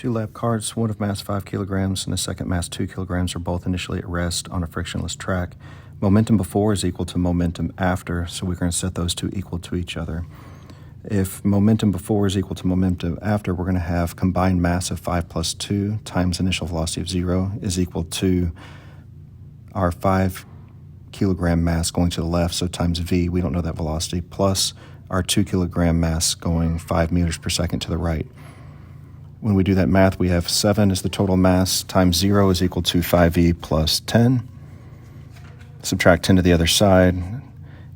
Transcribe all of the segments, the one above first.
Two lap carts, one of mass 5 kilograms and the second mass 2 kilograms, are both initially at rest on a frictionless track. Momentum before is equal to momentum after, so we're going to set those two equal to each other. If momentum before is equal to momentum after, we're going to have combined mass of 5 plus 2 times initial velocity of 0 is equal to our 5 kilogram mass going to the left, so times v, we don't know that velocity, plus our 2 kilogram mass going 5 meters per second to the right. When we do that math, we have 7 is the total mass times 0 is equal to 5v plus 10. Subtract 10 to the other side,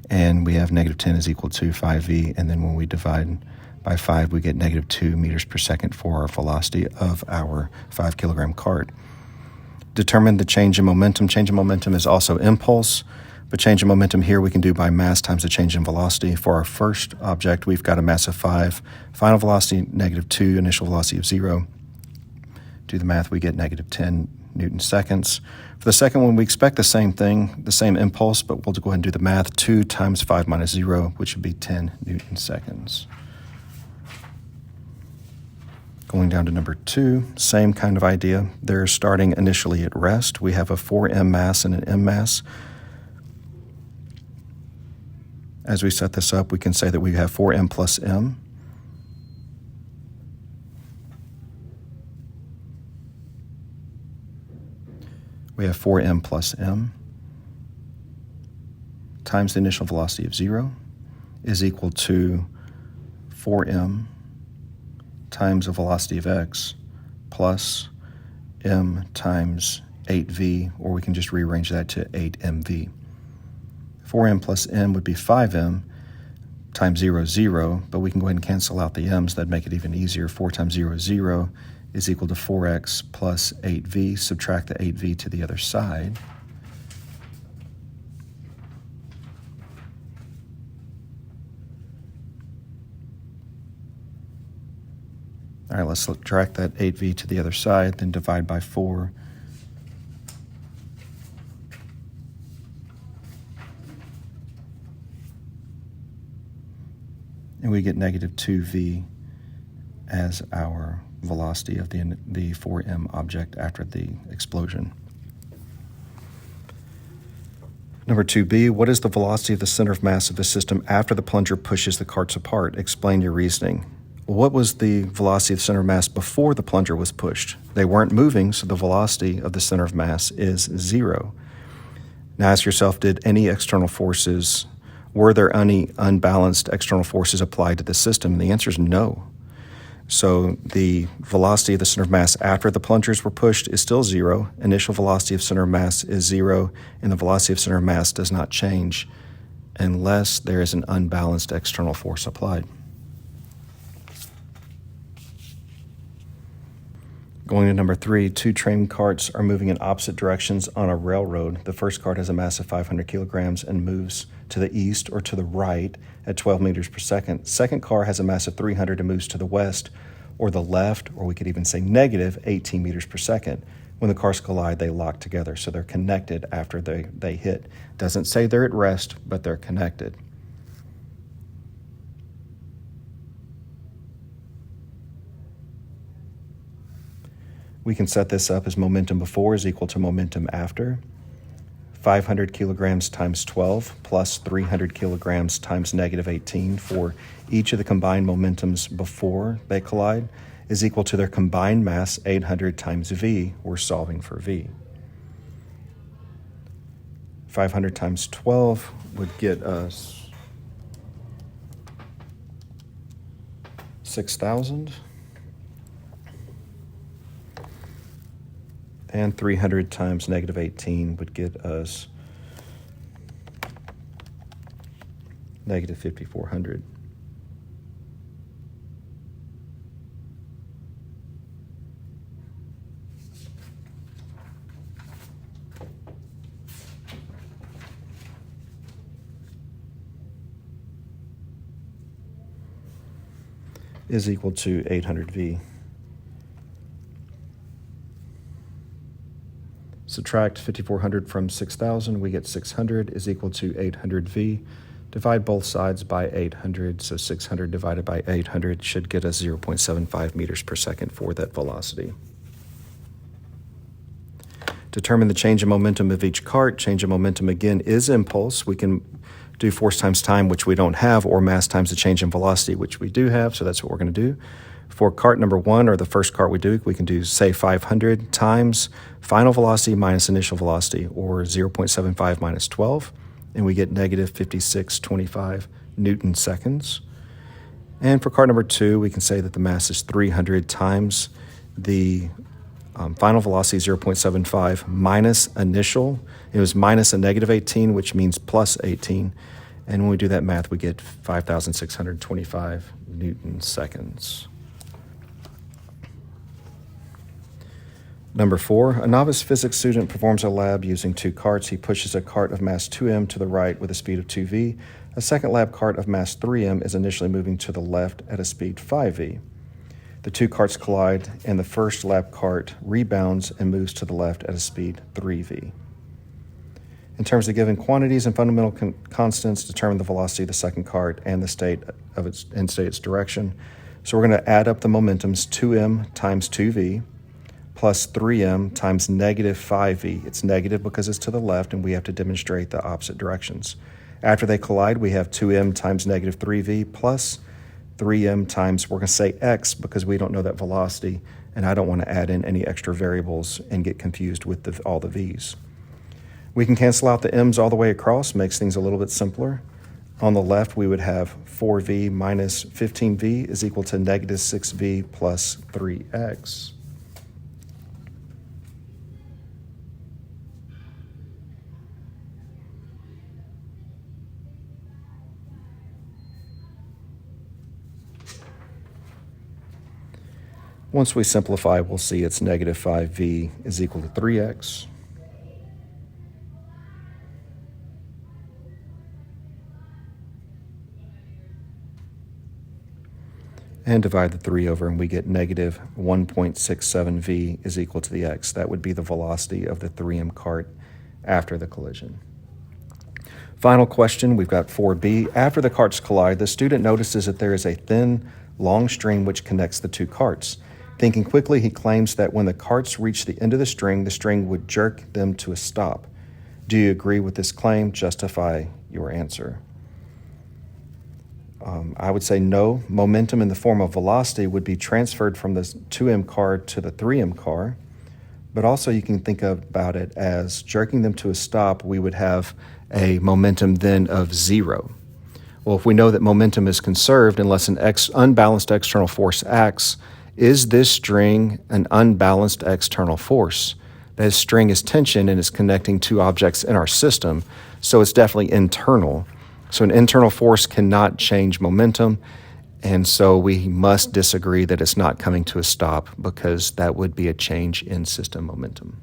and we have negative 10 is equal to 5v, and then when we divide by 5, we get negative 2 meters per second for our velocity of our 5 kilogram cart. Determine the change in momentum. Change in momentum is also impulse, but change in momentum here we can do by mass times the change in velocity. For our first object, we've got a mass of 5, final velocity negative 2, initial velocity of 0. Do the math, we get negative 10 Newton seconds. For the second one, we expect the same thing, the same impulse, but we'll go ahead and do the math. 2 times 5 minus 0, which would be 10 Newton seconds. Going down to number 2, same kind of idea. They're starting initially at rest. We have a 4m mass and an m mass. As we set this up, we can say that we have 4m plus m. We have 4m plus m times the initial velocity of 0 is equal to 4m times the velocity of x plus m times 8v, or we can just rearrange that to 8mv. 4m plus m would be 5m times 0 is 0, but we can go ahead and cancel out the m's. That'd make it even easier. 4 times 0 is 0 is equal to 4x plus 8v. Subtract the 8v to the other side. All right, let's subtract that 8v to the other side, then divide by 4. And we get negative 2v as our velocity of the 4m object after the explosion. Number 2b, what is the velocity of the center of mass of the system after the plunger pushes the carts apart? Explain your reasoning. What was the velocity of the center of mass before the plunger was pushed? They weren't moving, so the velocity of the center of mass is 0. Now ask yourself, were there any unbalanced external forces applied to the system? And the answer is no. So the velocity of the center of mass after the plungers were pushed is still 0. Initial velocity of center of mass is 0, and the velocity of center of mass does not change unless there is an unbalanced external force applied. Going to number 3, 2 train carts are moving in opposite directions on a railroad. The first cart has a mass of 500 kilograms and moves to the east or to the right at 12 meters per second. Second car has a mass of 300 and moves to the west or the left, or we could even say negative 18 meters per second. When the cars collide, they lock together, so they're connected after they hit. Doesn't say they're at rest, but they're connected. We can set this up as momentum before is equal to momentum after. 500 kilograms times 12 plus 300 kilograms times negative 18 for each of the combined momentums before they collide is equal to their combined mass, 800 times v. We're solving for v. 500 times 12 would get us 6,000. And 300 times negative 18 would get us negative 5,400. Is equal to 800v. Subtract 5,400 from 6,000, we get 600 is equal to 800v. Divide both sides by 800, so 600 divided by 800 should get us 0.75 meters per second for that velocity. Determine the change in momentum of each cart. Change in momentum, again, is impulse. We can do force times time, which we don't have, or mass times the change in velocity, which we do have, so that's what we're going to do. For cart number 1, or the first cart we do, we can do, say, 500 times final velocity minus initial velocity, or 0.75 minus 12, and we get negative 5625 Newton seconds. And for cart number 2, we can say that the mass is 300 times the final velocity, 0.75, minus initial. It was minus a negative 18, which means plus 18. And when we do that math, we get 5,625 Newton seconds. Number 4, a novice physics student performs a lab using 2 carts. He pushes a cart of mass 2m to the right with a speed of 2v. A second lab cart of mass 3m is initially moving to the left at a speed 5v. The 2 carts collide, and the first lab cart rebounds and moves to the left at a speed 3v. In terms of given quantities and fundamental constants, determine the velocity of the second cart and the state of its direction. So we're going to add up the momentums, 2m times 2v plus 3m times negative 5v. It's negative because it's to the left, and we have to demonstrate the opposite directions. After they collide, we have 2m times negative 3v plus 3m times, we're going to say x because we don't know that velocity, and I don't want to add in any extra variables and get confused with all the v's. We can cancel out the m's all the way across, makes things a little bit simpler. On the left, we would have 4v minus 15v is equal to negative 6v plus 3x. Once we simplify, we'll see it's negative 5v is equal to 3x. And divide the 3 over, and we get negative 1.67v is equal to the x. That would be the velocity of the 3m cart after the collision. Final question, we've got 4b. After the carts collide, the student notices that there is a thin, long string which connects the 2 carts. Thinking quickly, he claims that when the carts reach the end of the string would jerk them to a stop. Do you agree with this claim? Justify your answer. I would say no. Momentum in the form of velocity would be transferred from the 2m car to the 3m car, but also you can think about it as jerking them to a stop. We would have a momentum then of 0. Well, if we know that momentum is conserved unless an unbalanced external force acts, is this string an unbalanced external force? That string is tension and is connecting 2 objects in our system, so it's definitely internal. So an internal force cannot change momentum, and so we must disagree that it's not coming to a stop because that would be a change in system momentum.